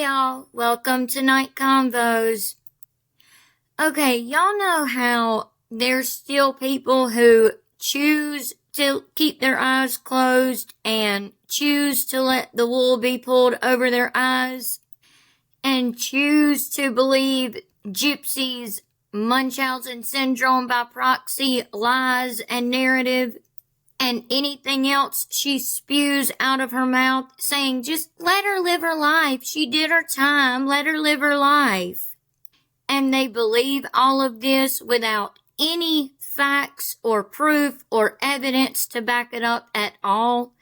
y'all, welcome to Night Convos. Okay, y'all know how there's still people who choose to keep their eyes closed and choose to let the wool be pulled over their eyes and choose to believe Gypsy's Munchausen syndrome by proxy lies and narrative and anything else she spews out of her mouth, saying, just let her live her life. She did her time. Let her live her life. And they believe all of this without any facts or proof or evidence to back it up at all.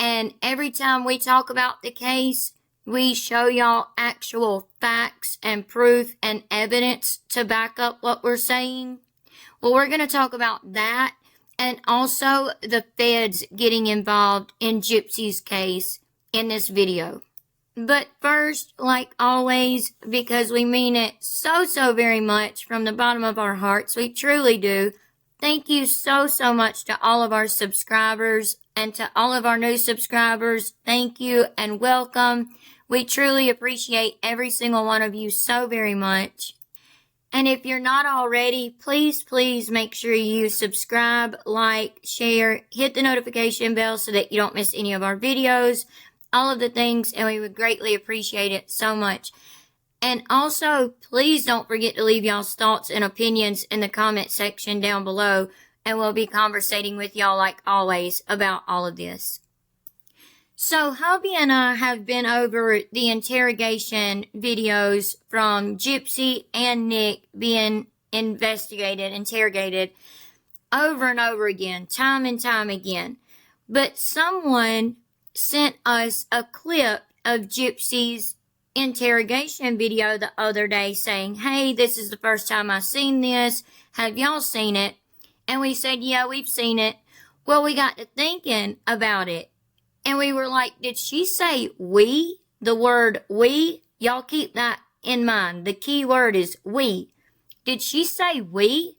And every time we talk about the case, we show y'all actual facts and proof and evidence to back up what we're saying. Well, we're going to talk about that. And also the feds getting involved in Gypsy's case in this video. But first, like always, because we mean it so very much from the bottom of our hearts, we truly do. Thank you so much to all of our subscribers and to all of our new subscribers. Thank you and welcome. We truly appreciate every single one of you so very much. And if you're not already, please make sure you subscribe, like, share, hit the notification bell so that you don't miss any of our videos, all of the things, and we would greatly appreciate it so much. And also, please don't forget to leave y'all's thoughts and opinions in the comment section down below, and we'll be conversating with y'all like always about all of this. So, hubby and I have been over the interrogation videos from Gypsy and Nick being interrogated over and over again, time and time again. But someone sent us a clip of Gypsy's interrogation video the other day saying, hey, this is the first time I've seen this. Have y'all seen it? And we said, yeah, we've seen it. Well, we got to thinking about it. And we were like, did she say we? The word we? Y'all keep that in mind. The key word is we. Did she say we?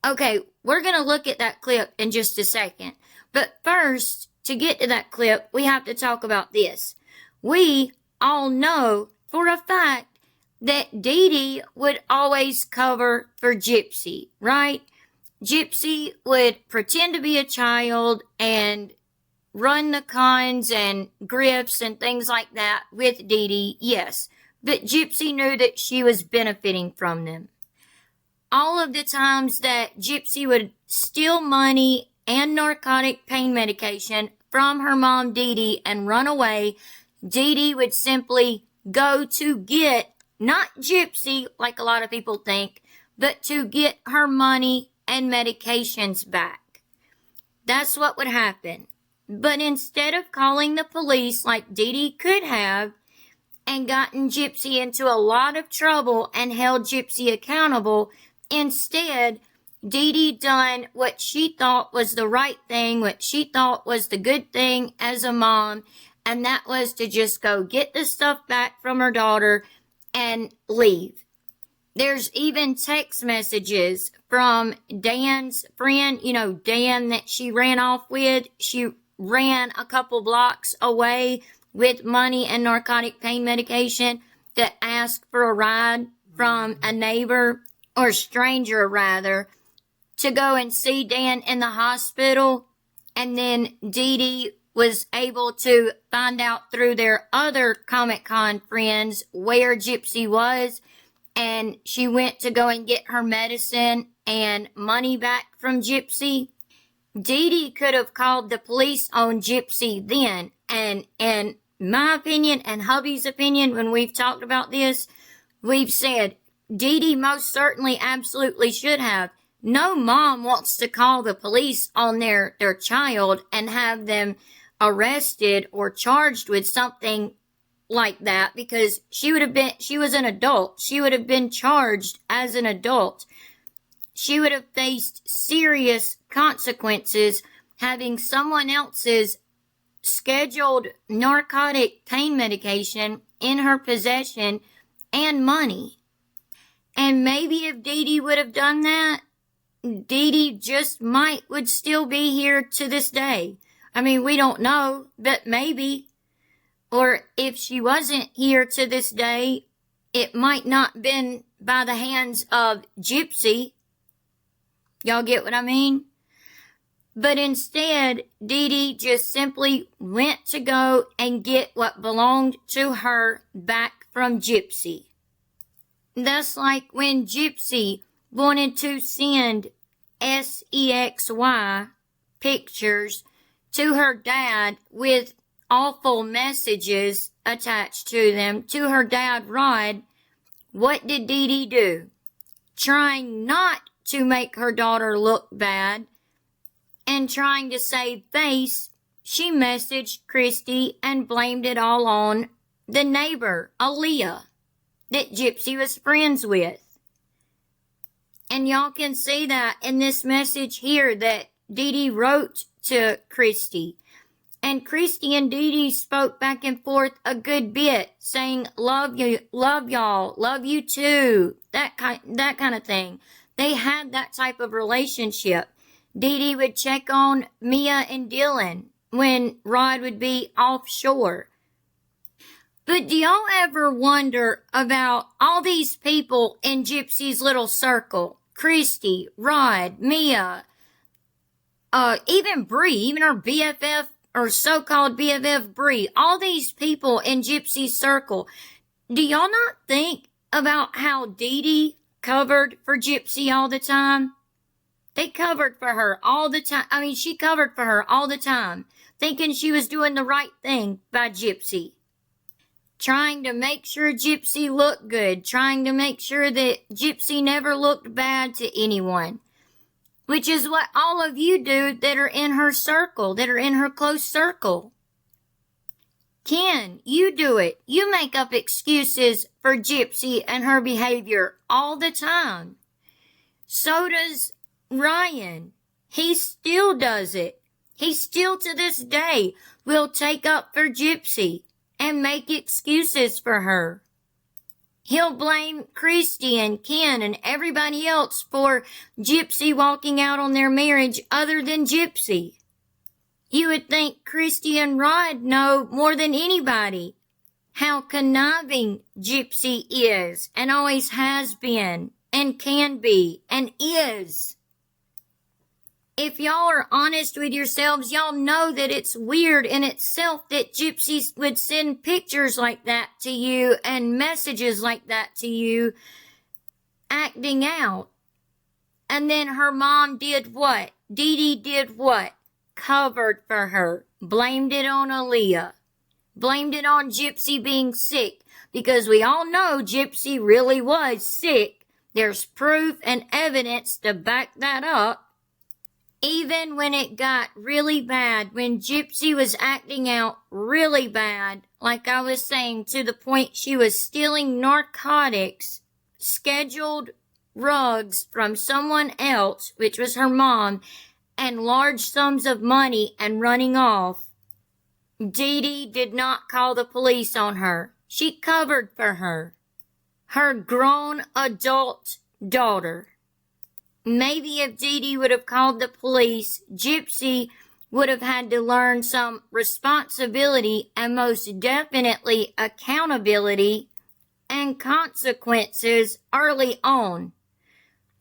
Okay, we're going to look at that clip in just a second. But first, to get to that clip, we have to talk about this. We all know for a fact that Dee Dee would always cover for Gypsy, right? Gypsy would pretend to be a child and run the cons and grifts and things like that with Dee Dee, yes. But Gypsy knew that she was benefiting from them. All of the times that Gypsy would steal money and narcotic pain medication from her mom Dee Dee and run away, Dee Dee would simply go to get, not Gypsy like a lot of people think, but to get her money and medications back. That's what would happen. But instead of calling the police like Dee Dee could have and gotten Gypsy into a lot of trouble and held Gypsy accountable, instead, Dee Dee done what she thought was the right thing, what she thought was the good thing as a mom, and that was to just go get the stuff back from her daughter and leave. There's even text messages from Dan's friend, Dan that she ran off with. She ran a couple blocks away with money and narcotic pain medication to ask for a ride from a neighbor, or stranger rather, to go and see Dan in the hospital. And then Dee Dee was able to find out through their other Comic-Con friends where Gypsy was. And she went to go and get her medicine and money back from Gypsy. Dee Dee could have called the police on Gypsy then, and in my opinion and hubby's opinion, when we've talked about this, we've said Dee Dee most certainly absolutely should have. No mom wants to call the police on their child and have them arrested or charged with something like that, because she was an adult. She would have been charged as an adult. She would have faced serious consequences having someone else's scheduled narcotic pain medication in her possession and money. And maybe if Dee Dee would have done that, Dee Dee just would still be here to this day. I mean, we don't know, but maybe. Or if she wasn't here to this day, it might not been by the hands of Gypsy. Y'all get what I mean? But instead, Dee Dee just simply went to go and get what belonged to her back from Gypsy. That's like when Gypsy wanted to send SEXY pictures to her dad with awful messages attached to them to her dad, Rod. What did Dee Dee do? Trying not to make her daughter look bad and trying to save face, she messaged Christy and blamed it all on the neighbor, Aaliyah, that Gypsy was friends with. And y'all can see that in this message here that Dee Dee wrote to Christy. And Christy and Dee Dee spoke back and forth a good bit, saying, love you, love y'all, love you too, that kind of thing. They had that type of relationship. Dee Dee would check on Mia and Dylan when Rod would be offshore. But do y'all ever wonder about all these people in Gypsy's little circle? Christy, Rod, Mia, even Bree, even her BFF, or so-called BFF Bree, all these people in Gypsy's circle. Do y'all not think about how Dee Dee covered for Gypsy all the time? They covered for her all the time. I mean, she covered for her all the time, thinking she was doing the right thing by Gypsy. Trying to make sure Gypsy looked good, trying to make sure that Gypsy never looked bad to anyone. Which is what all of you do that are in her circle, that are in her close circle. Ken, you do it. You make up excuses for Gypsy and her behavior all the time. So does Ryan. He still does it. He still to this day will take up for Gypsy and make excuses for her. He'll blame Christy and Ken and everybody else for Gypsy walking out on their marriage other than Gypsy. You would think Christy and Rod know more than anybody how conniving Gypsy is and always has been and can be and is. If y'all are honest with yourselves, y'all know that it's weird in itself that Gypsy would send pictures like that to you and messages like that to you, acting out. And then her mom did what? Dee Dee did what? Covered for her. Blamed it on Aaliyah. Blamed it on Gypsy being sick. Because we all know Gypsy really was sick. There's proof and evidence to back that up. Even when it got really bad, when Gypsy was acting out really bad, like I was saying, to the point she was stealing narcotics, scheduled rugs from someone else, which was her mom, and large sums of money and running off, Dee Dee did not call the police on her. She covered for her. Her grown adult daughter. Maybe if Dee Dee would have called the police, Gypsy would have had to learn some responsibility and most definitely accountability and consequences early on,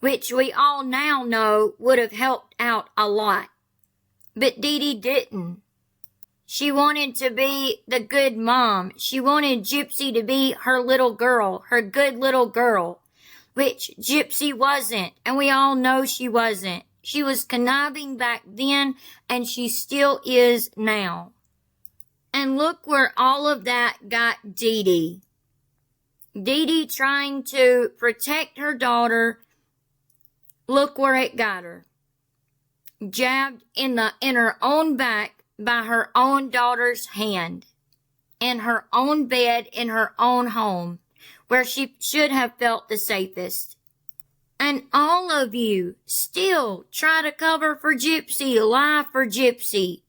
which we all now know would have helped out a lot. But Dee Dee didn't. She wanted to be the good mom. She wanted Gypsy to be her little girl, her good little girl. Which Gypsy wasn't, and we all know she wasn't. She was conniving back then, and she still is now. And look where all of that got Dee Dee. Dee Dee trying to protect her daughter, look where it got her. Jabbed in her own back by her own daughter's hand. In her own bed, in her own home. Where she should have felt the safest. And all of you still try to cover for Gypsy, lie for Gypsy,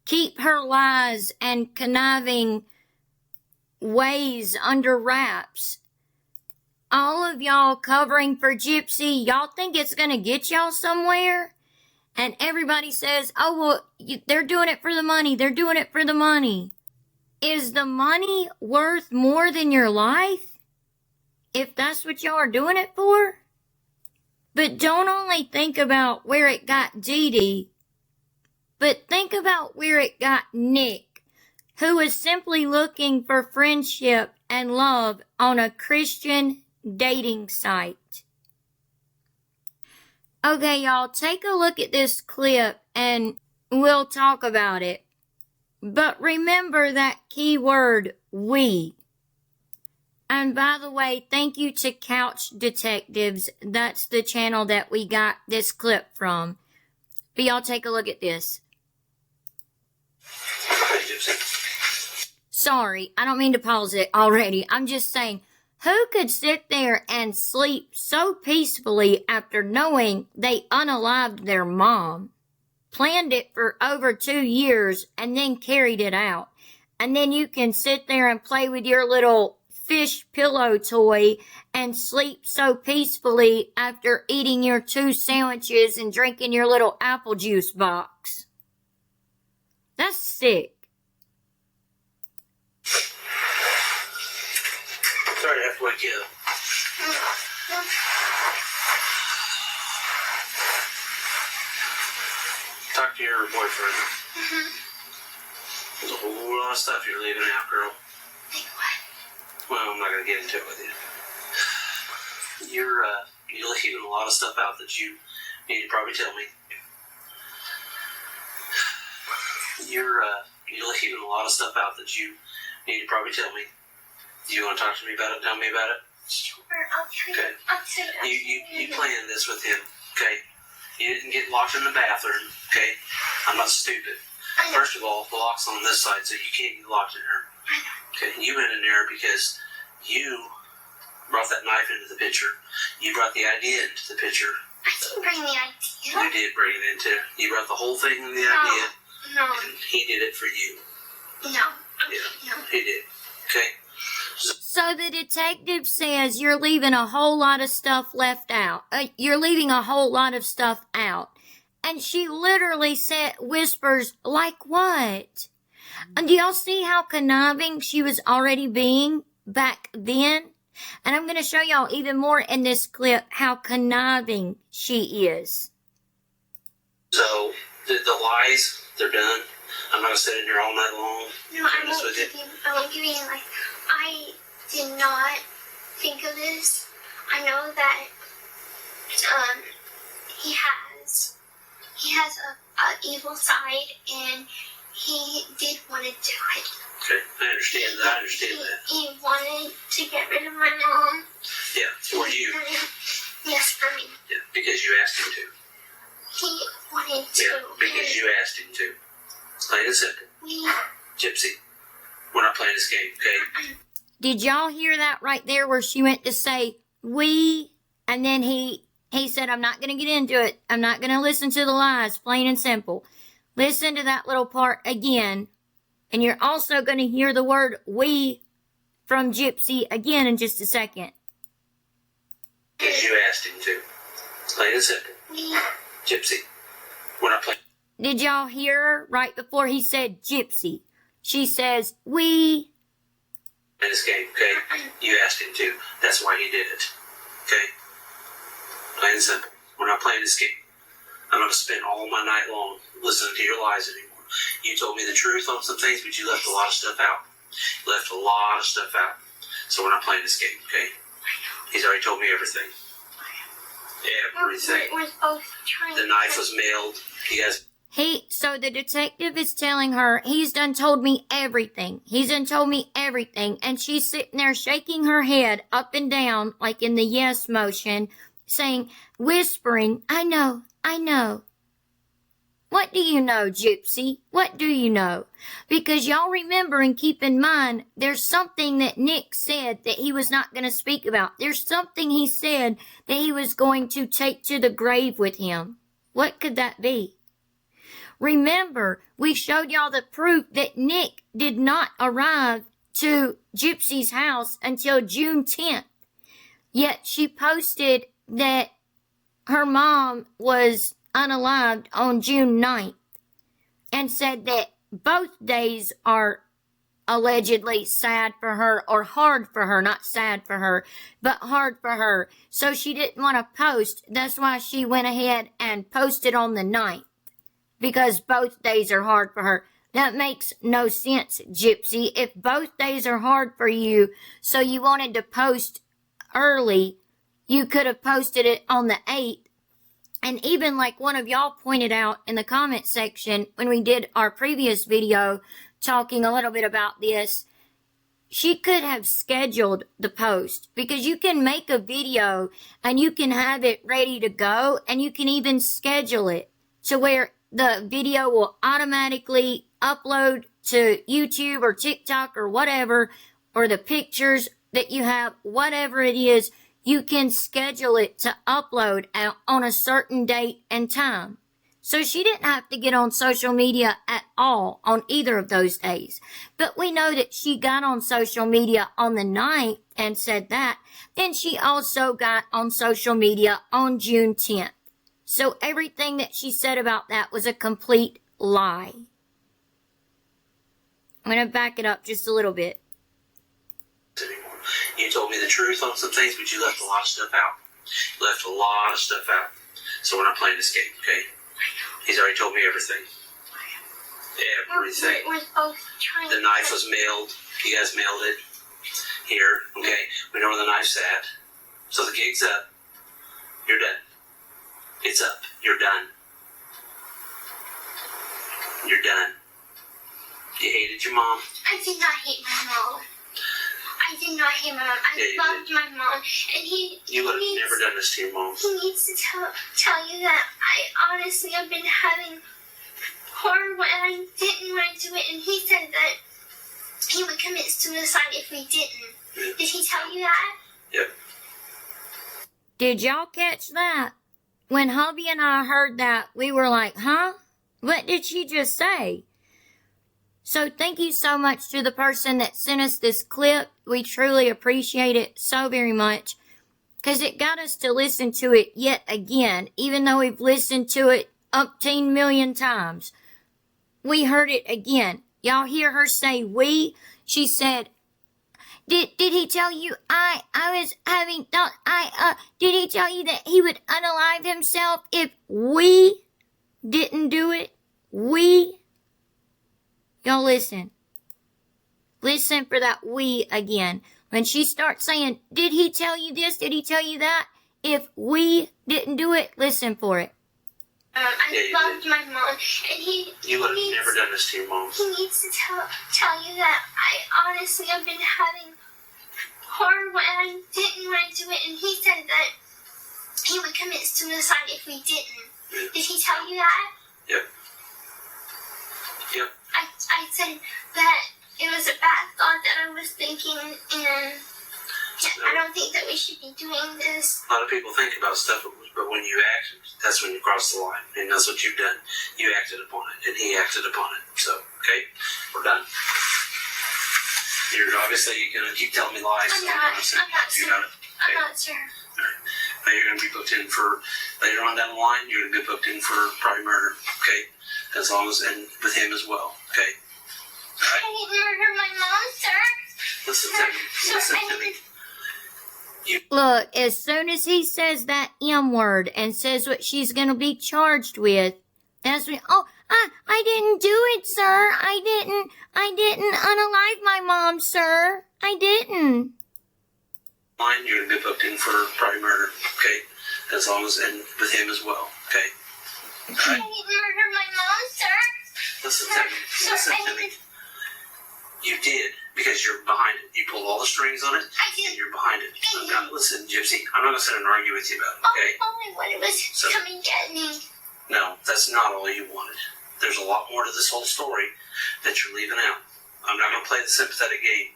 keep her lies and conniving ways under wraps. All of y'all covering for Gypsy, y'all think it's gonna get y'all somewhere? And everybody says, oh, well, they're doing it for the money, they're doing it for the money. Is the money worth more than your life? If that's what y'all are doing it for? But don't only think about where it got Dee Dee, but think about where it got Nick, who was simply looking for friendship and love on a Christian dating site. Okay, y'all, take a look at this clip and we'll talk about it. But remember that key word, we. And by the way, thank you to Couch Detectives. That's the channel that we got this clip from. But y'all take a look at this. Sorry, I don't mean to pause it already. I'm just saying, who could sit there and sleep so peacefully after knowing they unalived their mom, planned it for over 2 years, and then carried it out? And then you can sit there and play with your little fish pillow toy and sleep so peacefully after eating your 2 sandwiches and drinking your little apple juice box. That's sick. Sorry to have to wake you up. Talk to your boyfriend. There's a whole lot of stuff you're leaving out, girl. Like what? Well, I'm not going to get into it with you. You're leaving a lot of stuff out that you need to probably tell me. You're leaving a lot of stuff out that you need to probably tell me. Do you want to talk to me about it? Tell me about it? Sure, I'll tell you. Okay. I'll tell you. You planned this with him, okay? You didn't get locked in the bathroom, okay? I'm not stupid. I know. First of all, the lock's on this side, so you can't get locked in here. I know. Okay, you went in there because you brought that knife into the picture. You brought the idea into the picture. I didn't bring the idea. You did bring it into. You brought the whole thing in the idea, No. and he did it for you. No. Yeah, he did. Okay. So the detective says you're leaving a whole lot of stuff left out. You're leaving a whole lot of stuff out. And she literally whispers, like what? And do y'all see how conniving she was already being back then? And I'm going to show y'all even more in this clip how conniving she is. So, the lies, they're done. I'm not going to sit in here all night long. No, I won't give you like, I did not think of this. I know that, he has a evil side, and he did want to do it. Okay, I understand that. He wanted to get rid of my mom. Yeah, for you. Yes, for me. Yeah, because you asked him to. He wanted to. Yeah, because you asked him to. Plain and simple. Gypsy, we're not playing this game, okay? Did y'all hear that right there where she went to say, we, and then he said, I'm not going to get into it. I'm not going to listen to the lies, plain and simple. Listen to that little part again. And you're also going to hear the word we from Gypsy again in just a second. Because you asked him to. Plain and simple. Gypsy, we're not playing. Did y'all hear her right before he said Gypsy? She says, we. In this game, okay? You asked him to. That's why he did it. Okay? Plain and simple. We're not playing this game. I'm not going to spend all my night long listening to your lies anymore. You told me the truth on some things, but you left a lot of stuff out. You left a lot of stuff out. So we're not playing this game, okay? He's already told me everything. Everything. We're both trying. The knife was mailed. So the detective is telling her, he's done told me everything. He's done told me everything. And she's sitting there shaking her head up and down, like in the yes motion, saying, whispering, I know, I know. What do you know, Gypsy? What do you know? Because y'all remember and keep in mind, there's something that Nick said that he was not going to speak about. There's something he said that he was going to take to the grave with him. What could that be? Remember, we showed y'all the proof that Nick did not arrive to Gypsy's house until June 10th. Yet she posted that her mom was unalived on June 9th and said that both days are allegedly sad for her, or hard for her, not sad for her, but hard for her. So she didn't want to post. That's why she went ahead and posted on the 9th, because both days are hard for her. That makes no sense, Gypsy. If both days are hard for you, so you wanted to post early, you could have posted it on the 8th. And even like one of y'all pointed out in the comment section when we did our previous video talking a little bit about this, she could have scheduled the post, because you can make a video and you can have it ready to go, and you can even schedule it to where the video will automatically upload to YouTube or TikTok or whatever, or the pictures that you have, whatever it is, you can schedule it to upload out on a certain date and time. So she didn't have to get on social media at all on either of those days. But we know that she got on social media on the 9th and said that. Then she also got on social media on June 10th. So everything that she said about that was a complete lie. I'm going to back it up just a little bit. You told me the truth on some things, but you left a lot of stuff out. You left a lot of stuff out. So we're not playing this game, okay? He's already told me everything. Everything. We're both trying. The knife was mailed. You guys mailed it here, okay? We know where the knife's at. So the gig's up. You're done. It's up. You're done. You're done. You hated your mom. I did not hate my mom. I did not hate my mom. I loved my mom, and You would have never done this to your mom. He needs to tell you that I honestly have been having horror when I didn't want to do it, and he said that he would commit suicide if we didn't. Yeah. Did he tell you that? Yep. Did y'all catch that? When hubby and I heard that, we were like, huh? What did she just say? So thank you so much to the person that sent us this clip. We truly appreciate it so very much, because it got us to listen to it yet again, even though we've listened to it umpteen million times. We heard it again. Y'all hear her say we? She said, Did he tell you I was having thought did he tell you that he would unalive himself if we didn't do it? We? Y'all listen. Listen for that we again. When she starts saying, did he tell you this? Did he tell you that? If we didn't do it, listen for it. I loved my mom, and You would have never done this to your mom. He needs to tell you that I honestly have been having horror when I didn't want to do it, and he said that he would commit suicide if we didn't. Yeah. Did he tell you that? Yep. Yep. I said that it was a bad thought that I was thinking, and I don't think that we should be doing this. A lot of people think about stuff, but when you act, that's when you cross the line, and that's what you've done. You acted upon it, and he acted upon it. So, okay, we're done. You're obviously going to keep telling me lies. I'm not sure. I'm not sure. All right. Now you're going to be booked in for, later on down the line, you're going to be booked in for probably murder, okay? As long as, and with him as well, okay? All right? I didn't murder my mom, sir. Listen to me. Listen to me. Look, as soon as he says that M word and says what she's going to be charged with, that's when, I didn't do it, sir. I didn't unalive my mom, sir. I didn't. Line, you're going to be booked in for probably murder, okay? As long as, and with him as well, okay? All I right? didn't murder my mom, sir. Listen to me. Listen to me. You did, because you're behind it. You pulled all the strings on it, and you're behind it. Listen, Gypsy, I'm not going to sit and argue with you about it, okay? Only when it was coming at me. No, that's not all you wanted. There's a lot more to this whole story that you're leaving out. I'm not going to play the sympathetic game.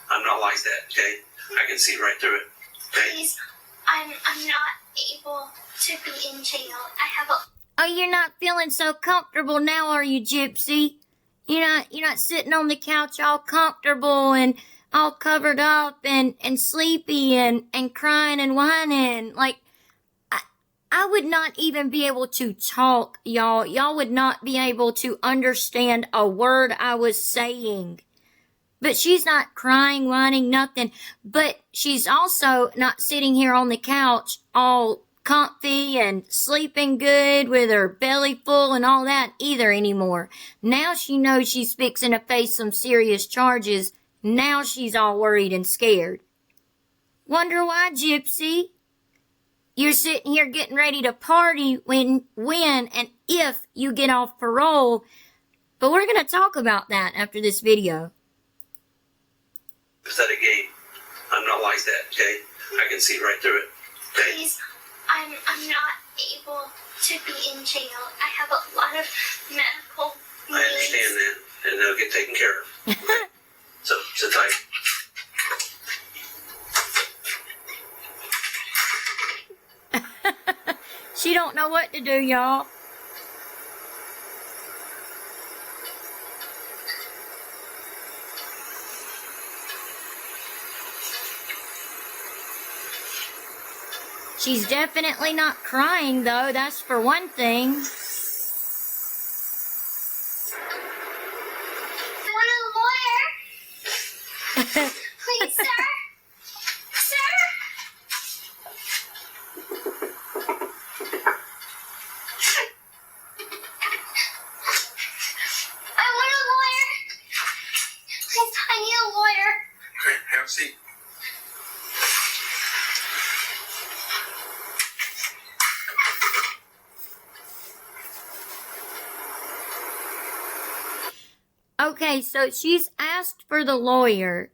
I'm not like that, okay? I can see right through it, okay? Please, I'm not able to be in jail. I have a... Oh, you're not feeling so comfortable now, are you, Gypsy? You're not sitting on the couch all comfortable and all covered up and sleepy and crying and whining. Like, I would not even be able to talk, y'all. Y'all would not be able to understand a word I was saying. But she's not crying, whining, nothing. But she's also not sitting here on the couch all comfy and sleeping good with her belly full and all that either anymore. Now she knows she's fixing to face some serious charges. Now she's all worried and scared. Wonder why, Gypsy? You're sitting here getting ready to party when and if you get off parole. But we're going to talk about that after this video. Pathetic game. I'm not like that, okay? I can see right through it, okay? Please, I'm not able to be in jail. I have a lot of medical needs. I understand that, and they'll get taken care of. Okay? So, sit tight. She don't know what to do, y'all. She's definitely not crying, though, that's for one thing. I want a lawyer. Please, sir. Sir. I want a lawyer. Please, I need a lawyer. Okay, have a seat. Okay, so she's asked for the lawyer.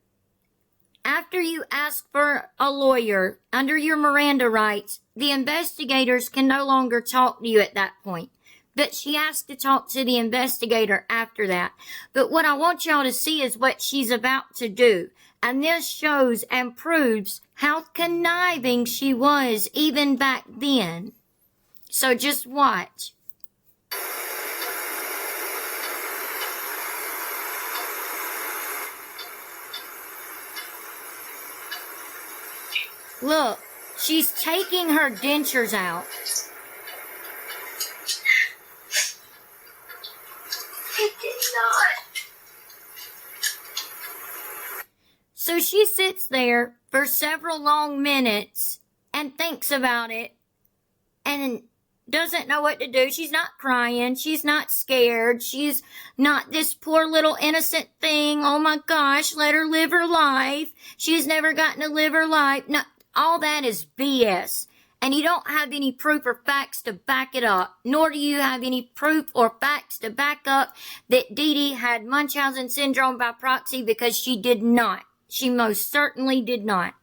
After you ask for a lawyer, under your Miranda rights, the investigators can no longer talk to you at that point. But she asked to talk to the investigator after that. But what I want y'all to see is what she's about to do. And this shows and proves how conniving she was even back then. So just watch. Look, she's taking her dentures out. I did not. So she sits there for several long minutes and thinks about it and doesn't know what to do. She's not crying. She's not scared. She's not this poor little innocent thing. Oh my gosh, let her live her life. She's never gotten to live her life. No, all that is BS. And you don't have any proof or facts to back it up. Nor do you have any proof or facts to back up that Dee Dee had Munchausen syndrome by proxy, because she did not. She most certainly did not.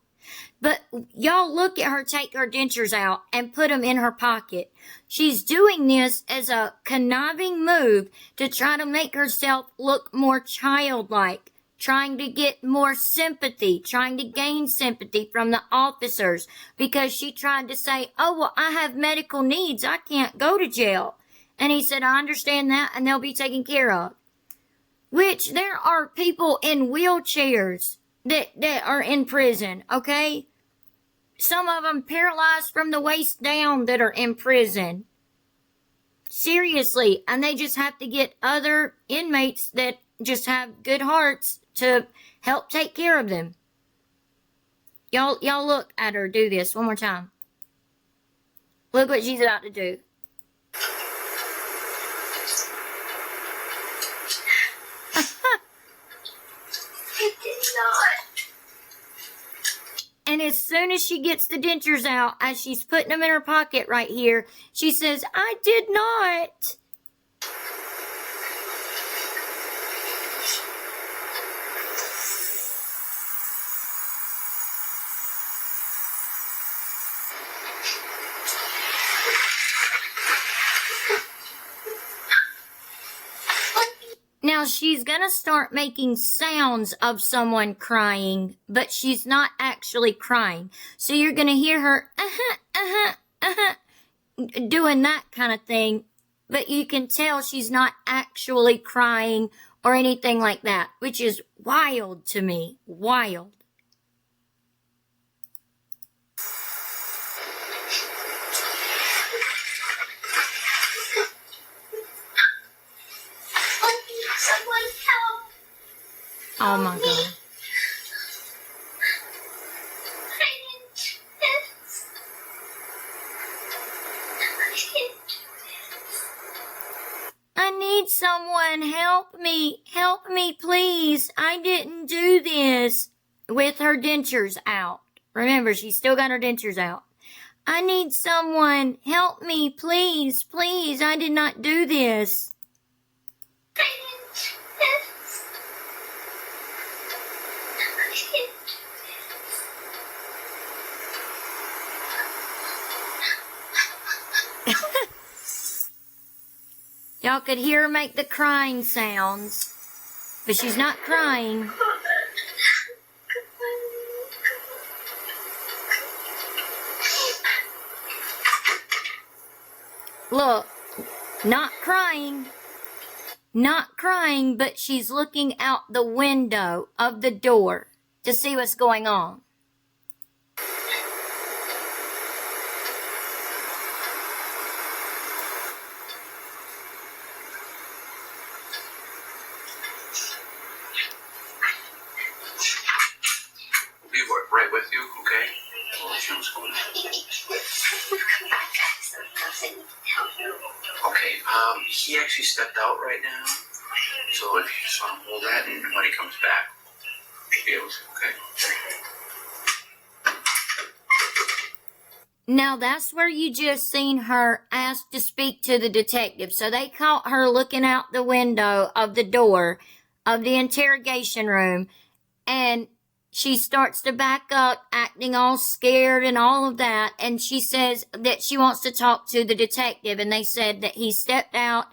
But y'all look at her take her dentures out and put them in her pocket. She's doing this as a conniving move to try to make herself look more childlike, trying to get more sympathy, trying to gain sympathy from the officers, because she tried to say, oh, well, I have medical needs. I can't go to jail. And he said, I understand that, and they'll be taken care of. Which there are people in wheelchairs that are in prison, okay? Some of them paralyzed from the waist down that are in prison. Seriously. And they just have to get other inmates that just have good hearts to help take care of them. Y'all look at her do this one more time. Look what she's about to do. I did not. And as soon as she gets the dentures out, as she's putting them in her pocket right here, she says, I did not. Now she's gonna start making sounds of someone crying, but she's not actually crying. So you're gonna hear her doing that kind of thing, but you can tell she's not actually crying or anything like that, which is wild to me. Wild. Someone help. Oh my God. I need someone. Help me. Help me, please. I didn't do this. With her dentures out. Remember, she's still got her dentures out. I need someone. Help me, please. Please, I did not do this. Y'all could hear her make the crying sounds. But she's not crying. Look, not crying. Not crying, but she's looking out the window of the door to see what's going on. Be right with you, okay? Well, let's see what's going on. Okay, he actually stepped out right now. So if you just want to hold that, and when he comes back, you'll be able to, okay? Now that's where you just seen her ask to speak to the detective. So they caught her looking out the window of the door of the interrogation room, and she starts to back up, acting all scared and all of that, and she says that she wants to talk to the detective, and they said that he stepped out,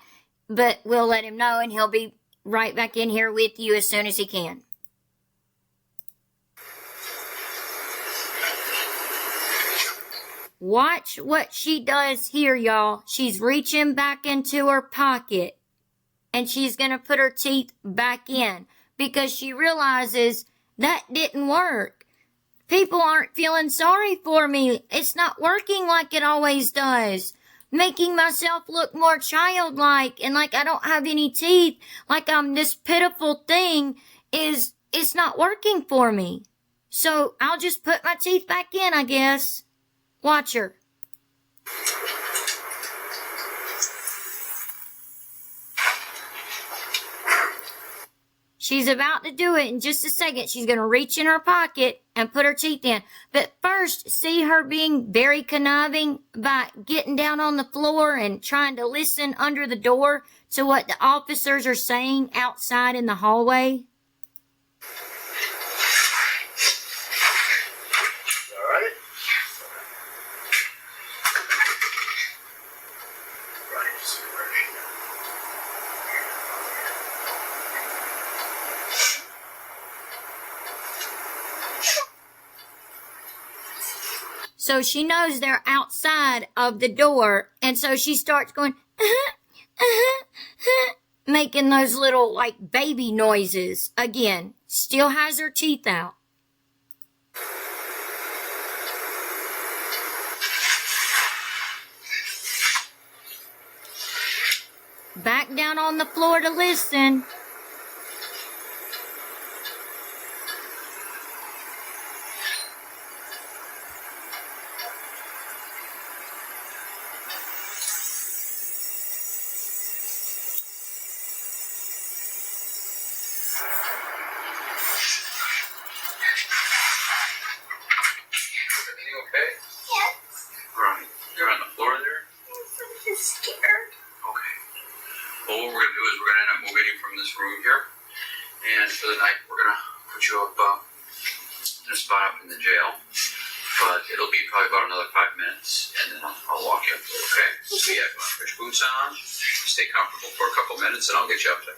but we'll let him know, and he'll be right back in here with you as soon as he can. Watch what she does here, y'all. She's reaching back into her pocket, and she's going to put her teeth back in because she realizes that didn't work. People aren't feeling sorry for me. It's not working like it always does. Making myself look more childlike and like I don't have any teeth, like I'm this pitiful thing, it's not working for me. So I'll just put my teeth back in, I guess. Watch her. She's about to do it in just a second. She's going to reach in her pocket and put her teeth in. But first, see her being very conniving by getting down on the floor and trying to listen under the door to what the officers are saying outside in the hallway? So she knows they're outside of the door, and so she starts going, making those little, like, baby noises. Again, still has her teeth out. Back down on the floor to listen. And I'll get you up there.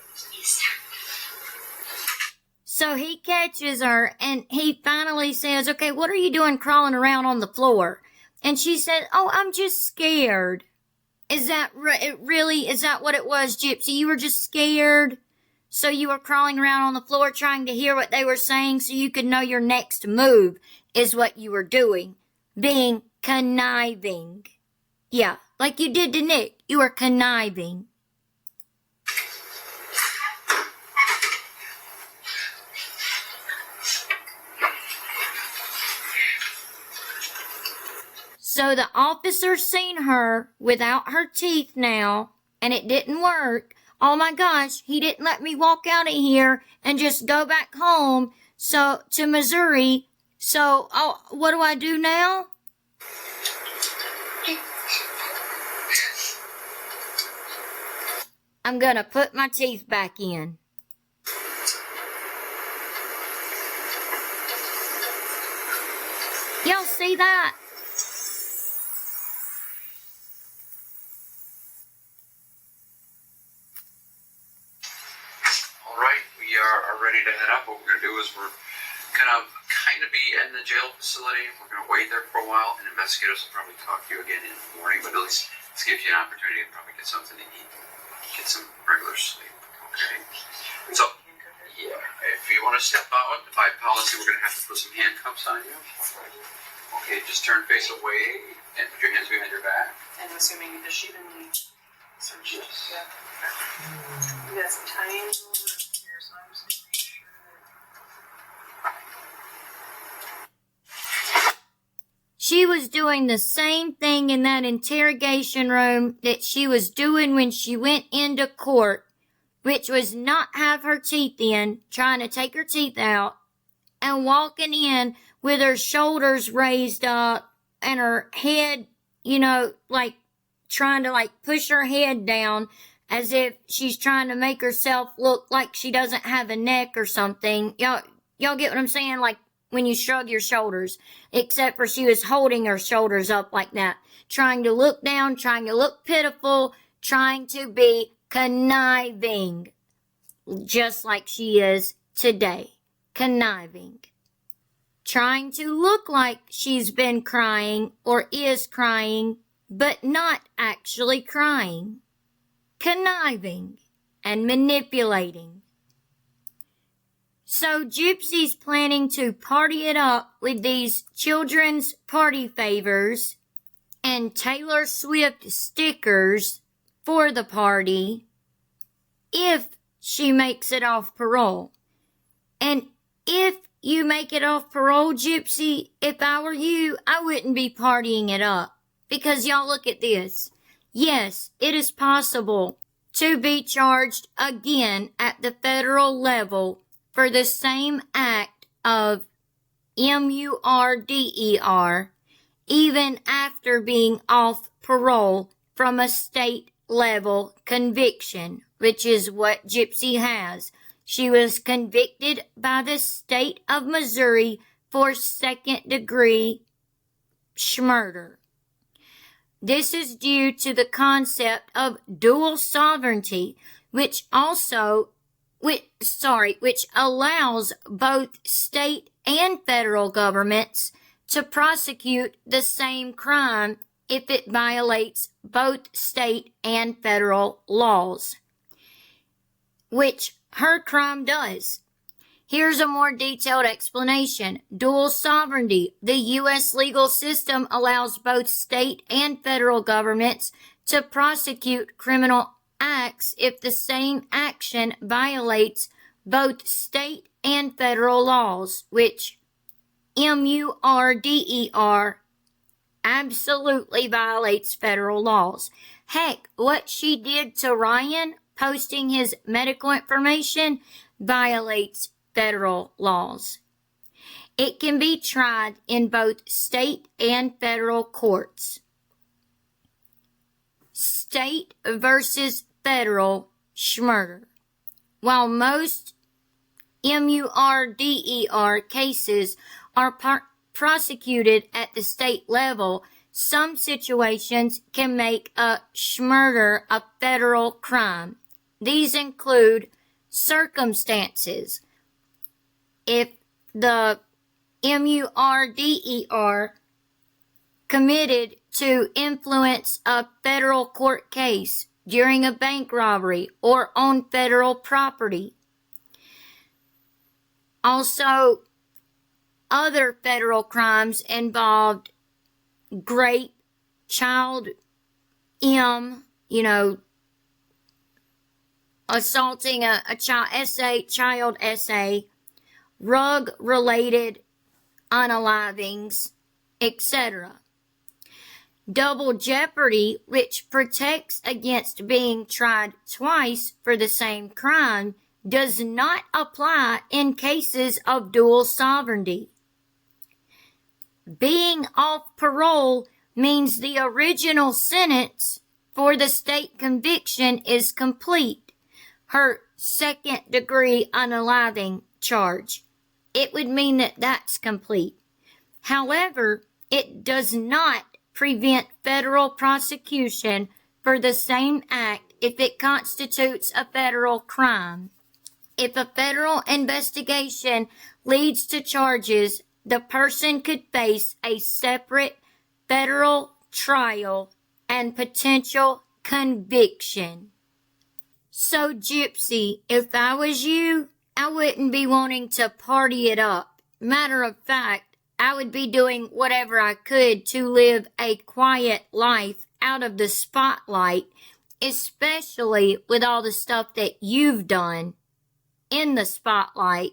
So he catches her and he finally says, okay, what are you doing crawling around on the floor? And she said, oh, I'm just scared. Is that really, is that what it was, Gypsy? You were just scared? So you were crawling around on the floor trying to hear what they were saying so you could know your next move is what you were doing. Being conniving. Yeah, like you did to Nick. You were conniving. So the officer seen her without her teeth now, and it didn't work. Oh my gosh, he didn't let me walk out of here and just go back home, so, to Missouri. So, what do I do now? I'm gonna put my teeth back in. Y'all see that? All right, we are ready to head up. What we're going to do is we're gonna kind of be in the jail facility. We're going to wait there for a while, and investigators will probably talk to you again in the morning, but at least this gives you an opportunity to probably get something to eat, get some regular sleep, okay? So, yeah, if you want to step out, by policy, we're going to have to put some handcuffs on you. Okay, just turn face away and put your hands behind your back. And I'm assuming the sheet and the search. Yes. Yeah. You got some tiny little rips here, so I'm just going to make sure that. She was doing the same thing in that interrogation room that she was doing when she went into court, which was not have her teeth in, trying to take her teeth out, and walking in with her shoulders raised up and her head, like trying to push her head down as if she's trying to make herself look like she doesn't have a neck or something. Y'all get what I'm saying? Like when you shrug your shoulders, except for she was holding her shoulders up like that, trying to look down, trying to look pitiful, trying to be conniving, just like she is today. Conniving. Trying to look like she's been crying or is crying, but not actually crying. Conniving and manipulating. So Gypsy's planning to party it up with these children's party favors and Taylor Swift stickers for the party if she makes it off parole. And if you make it off parole, Gypsy, if I were you, I wouldn't be partying it up. Because y'all look at this. Yes, it is possible to be charged again at the federal level for the same act of murder, even after being off parole from a state level conviction, which is what Gypsy has. She was convicted by the state of Missouri for second-degree murder. This is due to the concept of dual sovereignty, which allows both state and federal governments to prosecute the same crime if it violates both state and federal laws, which her crime does. Here's a more detailed explanation. Dual sovereignty. The U.S. legal system allows both state and federal governments to prosecute criminal acts if the same action violates both state and federal laws, which murder absolutely violates federal laws. Heck, what she did to Ryan, posting his medical information, violates federal laws. It can be tried in both state and federal courts. State versus federal murder. While most murder cases are prosecuted at the state level, some situations can make a murder a federal crime. These include circumstances. If the murder committed to influence a federal court case during a bank robbery or on federal property. Also, other federal crimes involved rape, child assaulting a child essay, rug-related unalivings, etc. Double jeopardy, which protects against being tried twice for the same crime, does not apply in cases of dual sovereignty. Being off parole means the original sentence for the state conviction is complete. Her second-degree unaliving charge. It would mean that that's complete. However, it does not prevent federal prosecution for the same act if it constitutes a federal crime. If a federal investigation leads to charges, the person could face a separate federal trial and potential conviction. So, Gypsy, if I was you, I wouldn't be wanting to party it up. Matter of fact, I would be doing whatever I could to live a quiet life out of the spotlight, especially with all the stuff that you've done in the spotlight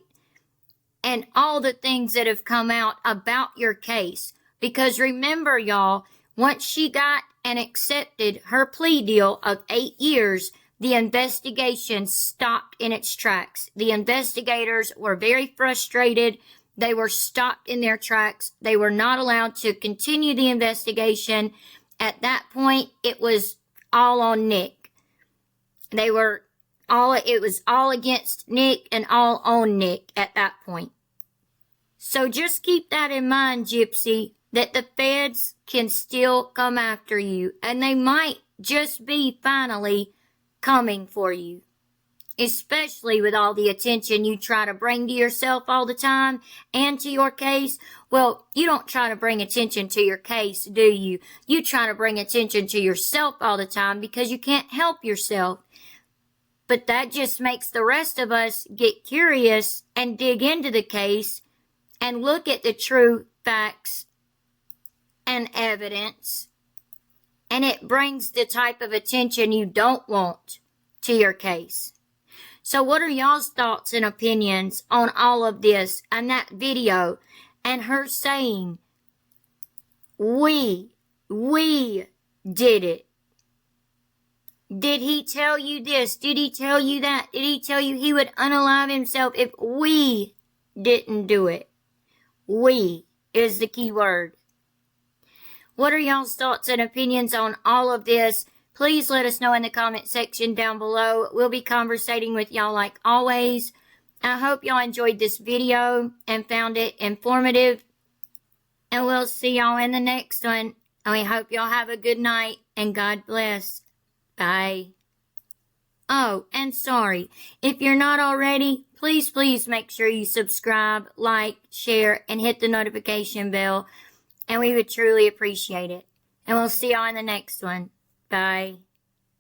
and all the things that have come out about your case. Because remember, y'all, once she got and accepted her plea deal of 8 years, the investigation stopped in its tracks. The investigators were very frustrated. They were stopped in their tracks. They were not allowed to continue the investigation. At that point, it was all on Nick. It was all against Nick and all on Nick at that point. So just keep that in mind, Gypsy, that the feds can still come after you, and they might just be finally coming for you. Especially with all the attention you try to bring to yourself all the time and to your case. Well, you don't try to bring attention to your case, do you? You try to bring attention to yourself all the time because you can't help yourself. But that just makes the rest of us get curious and dig into the case and look at the true facts and evidence. And it brings the type of attention you don't want to your case. So what are y'all's thoughts and opinions on all of this and that video and her saying, we did it? Did he tell you this? Did he tell you that? Did he tell you he would unalive himself if we didn't do it? We is the key word. What are y'all's thoughts and opinions on all of this? Please let us know in the comment section down below. We'll be conversating with y'all like always. I hope y'all enjoyed this video and found it informative. And we'll see y'all in the next one. And we hope y'all have a good night and God bless. Bye. Oh, and sorry, if you're not already, please make sure you subscribe, like, share, and hit the notification bell. And we would truly appreciate it. And we'll see y'all in the next one. Bye.